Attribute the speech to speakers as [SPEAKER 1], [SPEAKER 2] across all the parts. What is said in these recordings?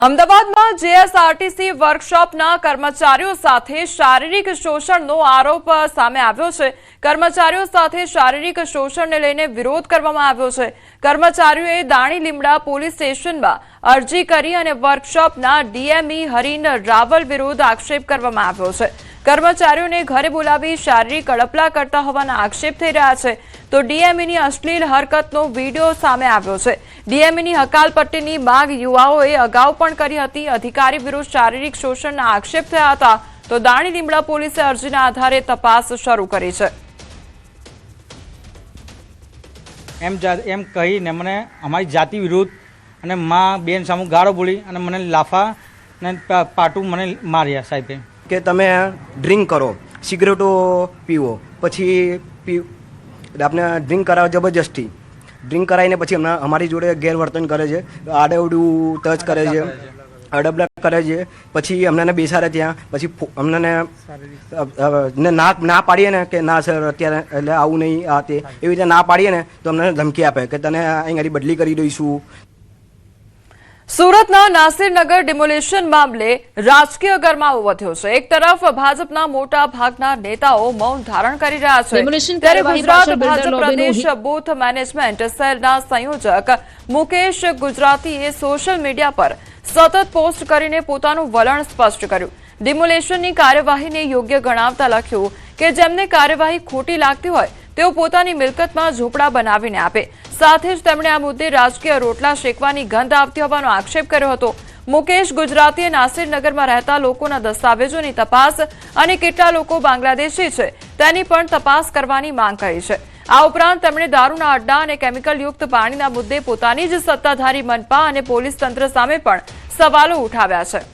[SPEAKER 1] અમદાવાદમાં જેએસઆરટીસી વર્કશોપના કર્મચારીઓ સાથે શારીરિક શોષણનો આરોપ સામે આવ્યો છે। કર્મચારીઓ સાથે શારીરિક શોષણને લઈને વિરોધ કરવામાં આવ્યો છે। કર્મચારીઓએ દાણી લીમડા પોલીસ સ્ટેશનમાં અરજી કરી અને વર્કશોપના ડીએમઈ હરીન રાવલ વિરુદ્ધ આક્ષેપ કરવામાં આવ્યો છે। કર્મચારીઓને ઘરે બોલાવી શારીરિક અડપલા કરતા હોવાના આક્ષેપ થઈ રહ્યા છે। તો ડીએમઈની અશ્લીલ હરકતનો વિડીયો સામે આવ્યો છે। ડીએમઈની હકાલપટ્ટીની માંગ યુવાઓએ અગાઉ પણ કરી હતી। અધિકારી વિરુદ્ધ શારીરિક શોષણના આક્ષેપ થયા હતા। તો દાણી લીમડા પોલીસે અરજીના આધારે તપાસ શરૂ કરી છે।
[SPEAKER 2] એમ કહીને મને અમારી જાતિ વિરુદ્ધ અને માં બેન સામુ ગાળો બોલી અને મને લાફા ને પાટું મને માર્યા સાહેબે
[SPEAKER 3] કે તમે ડ્રિંક કરો, સિગરેટો પીવો, પછી આપણે ડ્રિંક કરાવો જબરજસ્તી ડ્રિંક કરાવીને પછી અમારી જોડે ગેરવર્તન કરે છે, આડેવડું ટચ કરે છે, અડબડા કરે છે, પછી અમને બેસાડે ત્યાં, પછી અમને ના પાડીએ ને કે ના સર અત્યારે એટલે આવું નહીં આ તે એવી રીતે ના પાડીએ ને તો અમને ધમકી આપે કે તને અહીંયાથી બદલી કરી દઈશું।
[SPEAKER 1] સુરતના નાસિરનગર ડિમોલિશન મામલે રાજકીય ગરમાવો વધ્યો છે। એક તરફ ભાજપના મોટા ભાગના નેતાઓ મૌન ધારણ કરી રહ્યા છે, ત્યારે ગુજરાત ભાજપ પ્રદેશ બૂથ મેનેજમેન્ટ સેલના સંયોજક મુકેશ ગુજરાતીએ સોશિયલ મીડિયા પર સતત પોસ્ટ કરીને પોતાનું વલણ સ્પષ્ટ કર્યું। ડિમોલિશનની કાર્યવાહીને યોગ્ય ગણાવતા લખ્યું કે જેમને કાર્યવાહી ખોટી લાગતી હોય તેઓ પોતાની મિલકતમાં ઝૂંપડા બનાવીને આપે। સાથે જ તેમણે આ મુદ્દે રાજકીય રોટલા શેકવાની ગંધ આવતી હોવાનો આક્ષેપ કર્યો હતો। મુકેશ ગુજરાતીએ નાસિરનગરમાં રહેતા લોકોના દસ્તાવેજોની તપાસ અને કેટલા લોકો બાંગ્લાદેશી છે તેની પણ તપાસ કરવાની માંગ કરી છે। આ ઉપરાંત તેમણે દારૂના અડ્ડા અને કેમિકલયુક્ત પાણીના મુદ્દે પોતાની જ સત્તાધારી મનપા અને પોલીસ તંત્ર સામે પણ સવાલો ઉઠાવ્યા છે।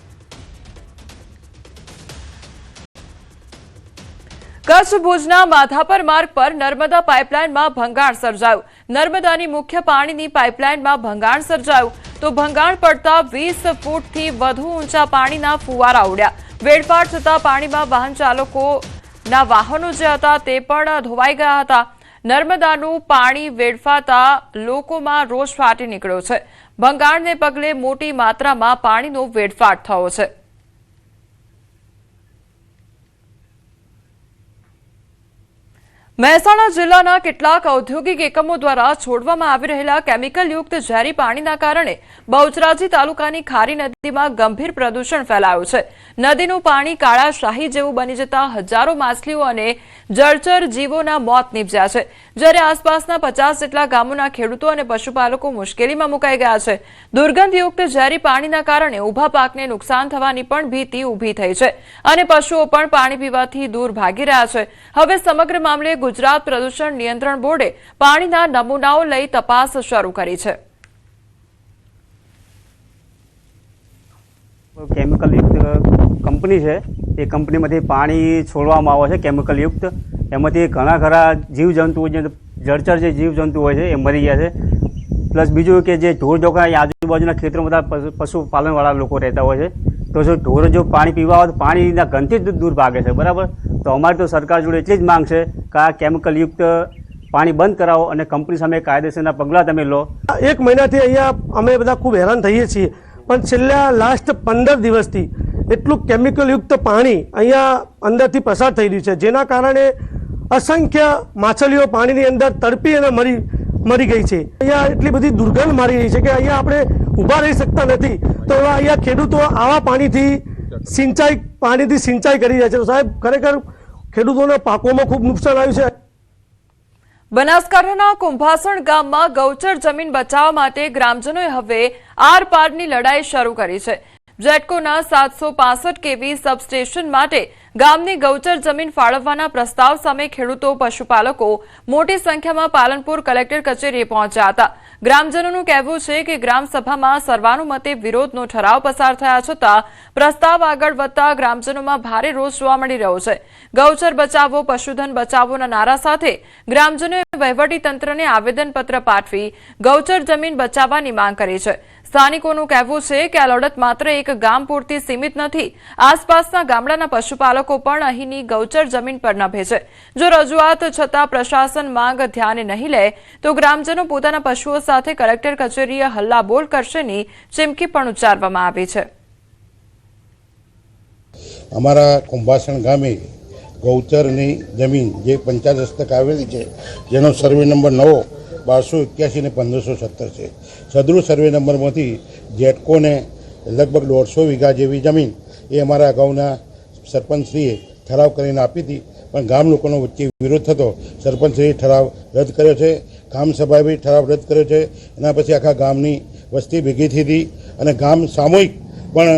[SPEAKER 1] કચ્છ ભુજના માધાપર માર્ગ પર નર્મદા પાઇપલાઇનમાં ભંગાણ સર્જાયું। નર્મદાની મુખ્ય પાણીની પાઇપલાઇનમાં ભંગાણ સર્જાયું તો ભંગાણ પડતા 20 ફૂટથી વધુ ઊંચા પાણીના ફુવારા ઉડ્યા। વેડફાટ થતા પાણીમાં વાહન ચાલકોના વાહનો જે હતા તે પણ ધોવાઈ ગયા હતા। નર્મદાનું પાણી વેડફાતા લોકોમાં રોષ ફાટી નીકળ્યો છે। ભંગાણને પગલે મોટી માત્રામાં પાણીનો વેડફાટ થયો છે। મહેસાણા જિલ્લાના કેટલાક ઔદ્યોગિક એકમો દ્વારા છોડવામાં આવી રહેલા કેમિકલયુક્ત ઝેરી પાણીના કારણે બહુચરાજી તાલુકાની ખારી નદીમાં ગંભીર પ્રદૂષણ ફેલાયું છે। નદીનું પાણી કાળા શાહી જેવું બની જતા હજારો માછલીઓ અને જળચર જીવોના મોત નીપજ્યા છે, જ્યારે આસપાસના 50 જેટલા ગામોના ખેડૂતો અને પશુપાલકો મુશ્કેલીમાં મુકાઈ ગયા છે। દુર્ગંધયુક્ત ઝેરી પાણીના કારણે ઊભા પાકને નુકસાન થવાની પણ ભીતિ ઊભી થઈ છે અને પશુઓ પણ પાણી પીવાથી દૂર ભાગી રહ્યા છે। હવે સમગ્ર મામલે ગુજરાત પ્રદૂષણ નિયંત્રણ બોર્ડે પાણીના નમૂનાઓ લઈ તપાસ શરૂ કરી છે।
[SPEAKER 4] કેમિકલયુક્ત કંપની છે, એ કંપનીમાંથી પાણી છોડવામાં આવે છે કેમિકલયુક્ત। એમાંથી ઘણા ખરા જીવજંતુઓ જે જળચર જે જીવજંતુ હોય છે એ મરી ગયા છે। પ્લસ બીજું કે જે ઢોર ઢોકરા આજુબાજુના ખેતરોમાં બધા પશુપાલનવાળા લોકો રહેતા હોય છે, તો જો ઢોર જો પાણી પીવા હોય તો પાણીના ગંધથી જ દૂર ભાગે છે, બરાબર। તો અમારી તો સરકાર જોડે એટલી જ માંગ છે કે આ કેમિકલયુક્ત પાણી બંધ કરાવો અને કંપની સામે કાયદેસરના પગલાં તમે લો।
[SPEAKER 5] એક મહિનાથી અહીંયા અમે બધા ખૂબ હેરાન થઈએ છીએ, પણ છેલ્લા લાસ્ટ 15 દિવસથી એટલું કેમિકલયુક્ત પાણી અહીંયા અંદરથી પસાર થઈ રહ્યું છે, જેના કારણે અસંખ્ય માછલીઓ પાણીની અંદર તડપી અને મરી ગઈ છે। અહીંયા એટલી બધી દુર્ગંધ મારી રહી છે કે અહીંયા આપણે ઊભા રહી શકતા નથી। તો અહીંયા ખેડૂતો આવા પાણીથી સિંચાઈ કરી રહ્યા છે। તો સાહેબ, ખરેખર ખેડૂતોના પાકોમાં ખૂબ નુકસાન આવ્યું છે।
[SPEAKER 1] બનાસકાંઠાના કુંભાસણ ગામમાં ગૌચર જમીન બચાવવા માટે ગ્રામજનોએ હવે આર પારની લડાઈ શરૂ કરી છે। જેટકોના 765 કેવી સબસ્ટેશન માટે ગામની ગૌચર જમીન ફાળવવાના પ્રસ્તાવ સામે ખેડૂતો પશુપાલકો મોટી સંખ્યામાં પાલનપુર કલેક્ટર કચેરીએ પહોંચ્યા હતા। ગ્રામજનોનું કહેવું છે કે ગ્રામસભામાં સર્વાનુમતે વિરોધનો ઠરાવ પસાર થયા છતાં પ્રસ્તાવ આગળ વધતા ગ્રામજનોમાં ભારે રોષ જોવા મળી રહ્યો છે। ગૌચર બચાવો, પશુધન બચાવોના નારા સાથે ગ્રામજનોએ વહીવટી તંત્રને આવેદનપત્ર પાઠવી ગૌચર જમીન બચાવવાની માંગ કરી છે। સ્થાનિકોનું કહેવું છે કે આ લડત માત્ર એક ગામ પૂરતી સીમિત નથી. આસપાસના ગામડાના પશુપાલકો પણ અહીંની ગૌચર જમીન પર નભે છે. જો રજૂઆત છતાં પ્રશાસન માંગ ધ્યાને નહીં લે તો ગ્રામજનો પોતાના પશુઓ સાથે કલેક્ટર કચેરીએ હલ્લાબોલ કરશેની ચીમકી પણ ઉચ્ચારવામાં આવી છે.
[SPEAKER 6] અમારા કુંભાસણ ગામે ગૌચરની જમીન જે પંચાયત હસ્તક આવેલી છે, જેનો સર્વે નંબર 9 1281 ને 1570 છે. સદરૂ સર્વે નંબરમાંથી જેટકોને લગભગ 150 વીઘા જેવી જમીન એ અમારા અગાઉના સરપંચશ્રીએ ઠરાવ કરીને આપી હતી, પણ ગામ લોકોનો વચ્ચે વિરોધ થતો સરપંચશ્રીએ ઠરાવ રદ કર્યો છે. ગામ સભાએ બી ઠરાવ રદ કર્યો છે. એના પછી આખા ગામની વસ્તી ભેગી થઈ હતી અને ગામ સામૂહિક પણ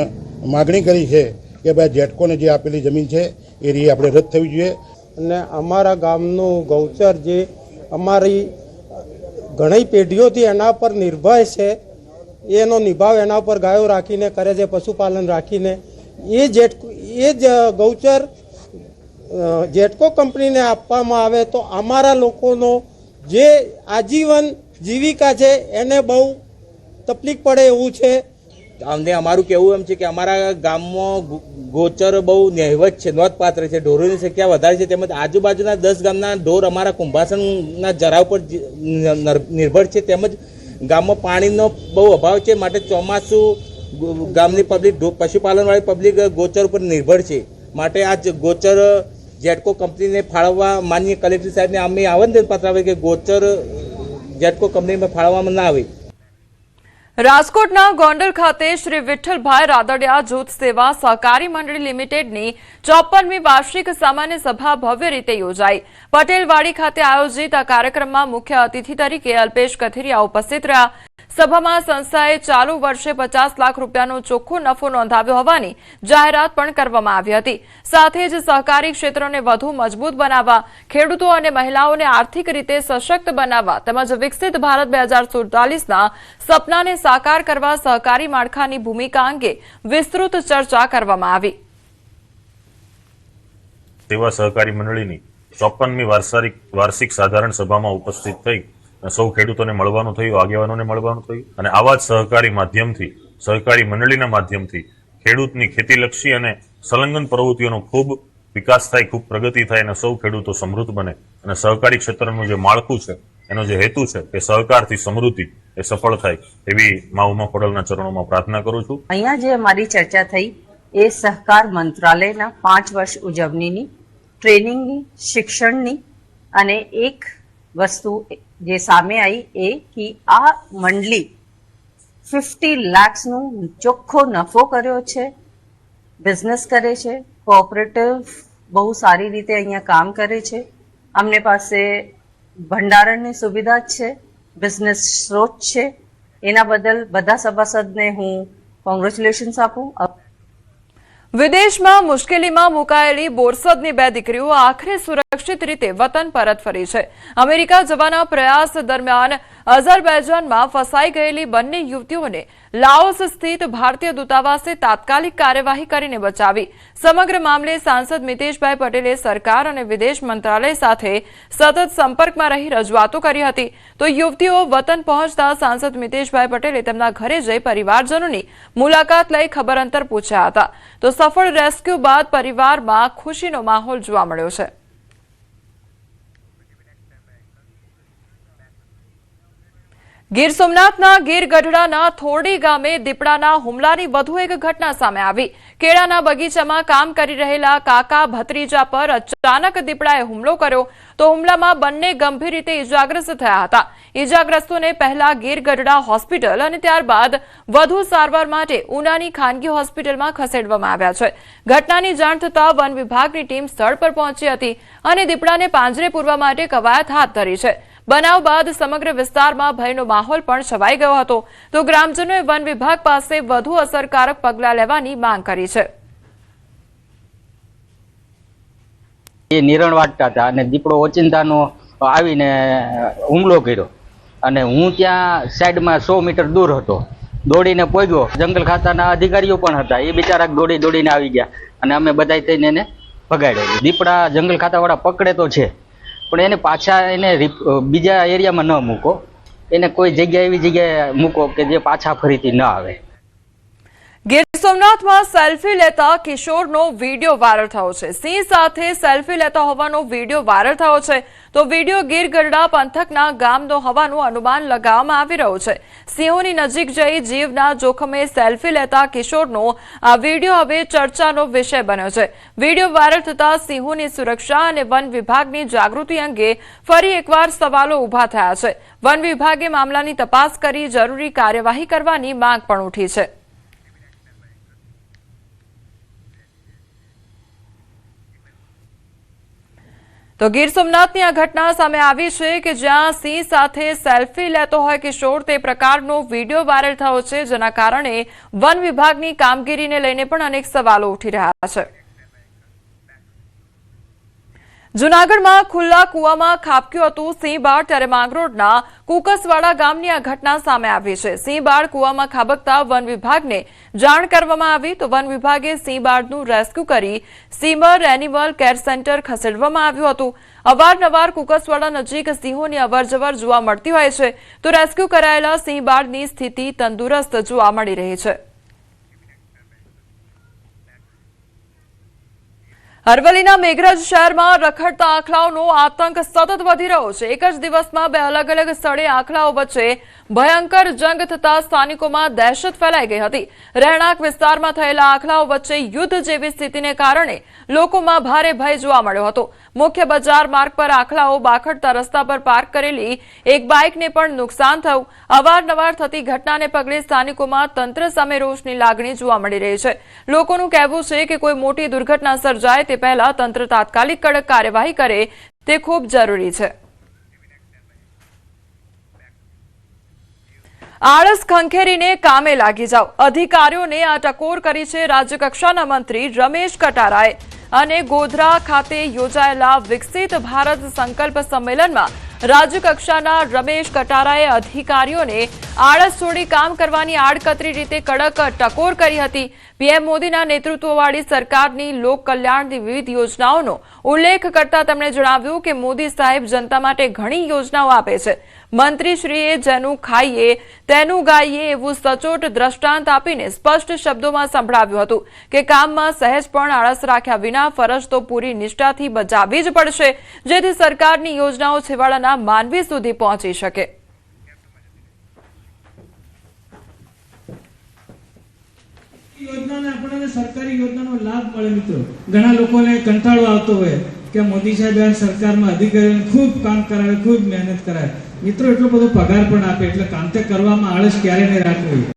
[SPEAKER 6] માગણી કરી છે કે ભાઈ જેટકોને જે આપેલી જમીન છે એ રી આપણે રદ થવી જોઈએ.
[SPEAKER 7] અને અમારા ગામનું ગૌચર જે અમારી ઘણી પેઢીઓથી એના પર નિર્ભર છે, એનો નિભાવ એના પર ગાયો રાખીને કરે છે, પશુપાલન રાખીને. એ જ ગૌચર જેટકો કંપનીને આપવામાં આવે તો અમારા લોકોનો જે આજીવન જીવિકા છે એને બહુ તકલીફ પડે એવું છે.
[SPEAKER 8] અમને અમારું કહેવું એમ છે કે અમારા ગામમાં ગોચર બહુ નહિવત છે, નોંધપાત્ર છે. ઢોરોની સંખ્યા વધારે છે, તેમજ આજુબાજુના 10 ગામના ઢોર અમારા કુંભાસણના જરાવ પર નિર્ભર છે. તેમજ ગામમાં પાણીનો બહુ અભાવ છે, માટે ચોમાસું ગામની પબ્લિક પશુપાલનવાળી પબ્લિક ગોચર ઉપર નિર્ભર છે. માટે આ ગોચર જેટકો કંપનીને ફાળવવા માનનીય કલેક્ટર સાહેબને અમે આવેદનપત્ર આવે કે ગોચર જેટકો કંપનીમાં ફાળવવામાં ના આવે.
[SPEAKER 1] રાજકોટના ગોંડલ ખાતે શ્રી વિઠ્ઠલભાઈ રાદડિયા જૂથ સેવા સહકારી મંડળી લિમિટેડની 54મી વાર્ષિક સામાન્ય સભા ભવ્ય રીતે યોજાઈ. પટેલવાડી ખાતે આયોજિત આ કાર્યક્રમમાં મુખ્ય અતિથિ તરીકે અલ્પેશ કથિરિયા ઉપસ્થિત રહ્યા. સભામાં સંસ્થાએ ચાલુ વર્ષે 50 લાખ રૂપિયાનો ચોખ્ખો નફો નોંધાવ્યો હોવાની જાહેરાત પણ કરવામાં આવી હતી. સાથે જ સહકારી ક્ષેત્રને વધુ મજબૂત બનાવવા, ખેડૂતો અને મહિલાઓને આર્થિક રીતે સશક્ત બનાવવા તેમજ વિકસિત ભારત 2047ના સપનાને સાકાર કરવા સહકારી માળખાની ભૂમિકા અંગે વિસ્તૃત ચર્ચા કરવામાં આવી.
[SPEAKER 9] સેવા સહકારી મંડળીની 54મી વાર્ષિક સાધારણ સભામાં ઉપસ્થિત થઈ સૌ ખેડૂતોને મળવાનું થયું, આગેવાનોને મળવાનું થયું અને આવા જ સહકારી માધ્યમથી, સહકારી મંડળીના માધ્યમથી ખેડૂતની ખેતીલક્ષી અને સંલગ્ન પ્રવૃત્તિઓનો ખૂબ વિકાસ થાય, ખૂબ પ્રગતિ થાય અને સૌ ખેડૂતો સમૃદ્ધ બને. અને સહકારી ક્ષેત્રનું જે માળખું છે, એનો જે હેતુ છે કે સહકારથી સમૃદ્ધિ એ સફળ થાય, એવી મા ઉમા ખોડલના ચરણોમાં પ્રાર્થના કરું છું.
[SPEAKER 10] અહીંયા જે અમારી ચર્ચા થઈ એ સહકાર મંત્રાલયના 5 વર્ષ ઉજવણીની, ટ્રેનિંગની, શિક્ષણની અને એક વસ્તુ જે સામે આવી એ કે આ મંડળી 50 લાખનો ચોખ્ખો નફો કર્યો છે, બિઝનેસ કરે છે, કોઓપરેટિવ બહુ સારી રીતે અહીંયા કામ કરે છે. અમને પાસે ભંડારણની સુવિધા છે, બિઝનેસ સ્ત્રોત છે. એના બદલ બધા સભાસદને હું કોંગ્રેચ્યુલેશન્સ આપું.
[SPEAKER 1] વિદેશમાં મુશ્કેલીમાં મુકાયેલી બોરસદની 2 દીકરીઓ આખરે સુરક્ષિત રીતે વતન પરત ફરી છે. અમેરિકા જવાના પ્રયાસ દરમિયાન અઝરબૈજાનમાં ફસાઈ ગયેલી બંને યુવતીઓને લાઓસ સ્થિત ભારતીય દૂતાવાસે તાત્કાલિક કાર્યવાહી કરીને બચાવી. સમગ્ર મામલે સાંસદ મિતેશભાઈ પટેલે સરકાર અને વિદેશ મંત્રાલય સાથે સતત સંપર્કમાં રહી રજૂઆતો કરી હતી. તો યુવતીઓ વતન પહોંચતા સાંસદ મિતેશભાઈ પટેલે તેમના ઘરે જઈ પરિવારજનોની મુલાકાત લઈ ખબર અંતર પૂછ્યા હતા. તો સફળ રેસ્ક્યુ બાદ પરિવારમાં ખુશીનો માહોલ જોવા મળ્યો છે. ગીર સોમનાથના ગીર ગઢડાના થોરડી ગામે દીપડાના હુમલાની વધુ એક ઘટના સામે આવી. કેળાના બગીચામાં કામ કરી રહેલા કાકા ભત્રીજા પર અચાનક દીપડાએ હુમલો કર્યો તો હુમલામાં બંને ગંભીર રીતે ઇજાગ્રસ્ત થયા હતા. ઇજાગ્રસ્તોને પહેલા ગીર ગઢડા હોસ્પિટલ અને ત્યારબાદ વધુ સારવાર માટે ઉનાની ખાનગી હોસ્પિટલમાં ખસેડવામાં આવ્યા છે. ઘટનાની જાણ થતાં વન વિભાગની ટીમ સ્થળ પર પહોંચી હતી અને દીપડાને પાંજરે પૂરવા માટે કવાયત હાથ ધરી છે. બનાવ બાદ સમગ્ર વિસ્તારમાં ભયનો માહોલ પણ છવાઈ ગયો હતો. તો ગ્રામજનોએ વન વિભાગ પાસે વધુ અસરકારક પગલાં લેવાની માંગ કરી છે.
[SPEAKER 11] એ નિરણ વાટતા હતા અને દીપડો ઓચિંતાનો આવીને હુમલો કર્યો અને હું ત્યાં સાઈડમાં 100 મીટર દૂર હતો. દોડીને પહોંચ્યો. જંગલ ખાતાના અધિકારીઓ પણ હતા. એ બિચારા દોડીને આવી ગયા અને અમે બધા થઈને એને ભગાડ્યો. દીપડા જંગલ ખાતાવાળા પકડે તો છે, પણ એને પાછા એને બીજા એરિયામાં ન મૂકો. એને કોઈ જગ્યાએ એવી જગ્યાએ મૂકો કે જે પાછા ફરીથી ન આવે.
[SPEAKER 1] ગીર સોમનાથમાં સેલ્ફી લેતા કિશોરનો વિડીયો વાયરલ થયો છે. સિંહ સાથે સેલ્ફી લેતા હોવાનો વિડીયો વાયરલ થયો છે તો વિડીયો ગીર ગઢડા પંથકના ગામનો હોવાનું અનુમાન લગાવવામાં આવી રહ્યું છે. સિંહોની નજીક જઈ જીવના જોખમે સેલ્ફી લેતા કિશોરનો આ વિડીયો હવે ચર્ચાનો વિષય બન્યો છે. વિડીયો વાયરલ થતા સિંહોની સુરક્ષા અને વન વિભાગની જાગૃતિ અંગે ફરી એકવાર સવાલો ઉભા થયા છે. વન વિભાગે મામલાની તપાસ કરી જરૂરી કાર્યવાહી કરવાની માંગ પણ ઉઠી છે. તો ગીર સોમનાથની આ ઘટના સામે આવી છે કે જ્યાં સિંહ સાથે સેલ્ફી લેતો હોય કિશોર તે પ્રકારનો વિડીયો વાયરલ થયો છે, જેના કારણે વન વિભાગની કામગીરીને લઈને પણ અનેક સવાલો ઉઠી રહ્યા છે. જૂનાગઢમાં ખુલ્લા કૂવામાં ખાબક્યું હતું સિંહબાળ, ત્યારે માંગરોળના કુકસવાડા ગામની આ ઘટના સામે આવી છે. સિંહબાળ કૂવામાં ખાબકતા વન વિભાગને જાણ કરવામાં આવી તો વન વિભાગે સિંહબાળનું રેસ્ક્યુ કરી સીમર એનિમલ કેર સેન્ટર ખસેડવામાં આવ્યું હતું. અવારનવાર કુકસવાડા નજીક સિંહોની અવરજવર જોવા મળતી હોય છે તો રેસ્ક્યુ કરાયેલા સિંહબાળની સ્થિતિ તંદુરસ્ત જોવા મળી રહી છે. અરવલ્લીના મેઘરજ શહેરમાં રખડતા આંખલાઓનો આતંક સતત વધી રહ્યો છે. એક જ દિવસમાં 2 અલગ અલગ સ્થળે આંખલાઓ વચ્ચે ભયંકર જંગ થતા સ્થાનિકોમાં દહેશત ફેલાઈ ગઈ હતી. રહેણાંક વિસ્તારમાં થયેલા આંખલાઓ વચ્ચે યુદ્ધ જેવી સ્થિતિને કારણે લોકોમાં ભારે ભય જોવા મળ્યો હતો. મુખ્ય બજાર માર્ગ પર આંખલાઓ બાખડતા રસ્તા પર પાર્ક કરેલી એક બાઇકને પણ નુકસાન થયું. અવારનવાર થતી ઘટનાને પગલે સ્થાનિકોમાં તંત્ર સામે રોષની લાગણી જોવા મળી રહી છે. લોકોનું કહેવું છે કે કોઈ મોટી દુર્ઘટના સર્જાય તે પહેલા તંત્ર તાત્કાલિક કડક કાર્યવાહી કરે તે ખૂબ જરૂરી છે. આળસ ખંખેરીને કામે લાગી જાઓ, અધિકારીઓને આ ટકોર કરી છે રાજ્ય કક્ષાના મંત્રી રમેશ કટારાએ. અને ગોધરા ખાતે યોજાયેલા વિકસિત ભારત સંકલ્પ સંમેલનમાં રાજ્ય કક્ષાના રમેશ કટારાએ અધિકારીઓને આળસ છોડી કામ કરવાની આડકતરી રીતે કડક ટકોર કરી હતી. પીએમ મોદીના નેતૃત્વવાળી સરકારની લોક કલ્યાણની વિવિધ યોજનાઓનો ઉલ્લેખ કરતા તેમણે જણાવ્યું કે મોદી સાહેબ જનતા માટે ઘણી યોજનાઓ આપે છે. મંત્રીશ્રીએ જેનું ખાઈએ તેનું ગાઈએ એવું સચોટ દ્રષ્ટાંત આપીને સ્પષ્ટ શબ્દોમાં સંભળાવ્યું હતું કે કામમાં સહેજ પણ આળસ રાખ્યા વિના ફરજ તો પૂરી નિષ્ઠાથી બજાવવી જ પડશે, જેથી સરકારની યોજનાઓ છેવાડાના માનવી સુધી પહોંચી શકે.
[SPEAKER 12] યોજનાને આપણને સરકારી યોજનાનો લાભ મળે. મિત્રો ઘણા લોકોને કંટાળો આવતો હોય કે મોદી સાહેબ આ સરકારમાં અધિકારીઓને ખૂબ કામ કરાવે, ખૂબ મહેનત કરાવે. મિત્રો એટલો બધો પગાર પણ આપે એટલે કામ તે કરવામાં આળસ ક્યારે નહીં રાખવી.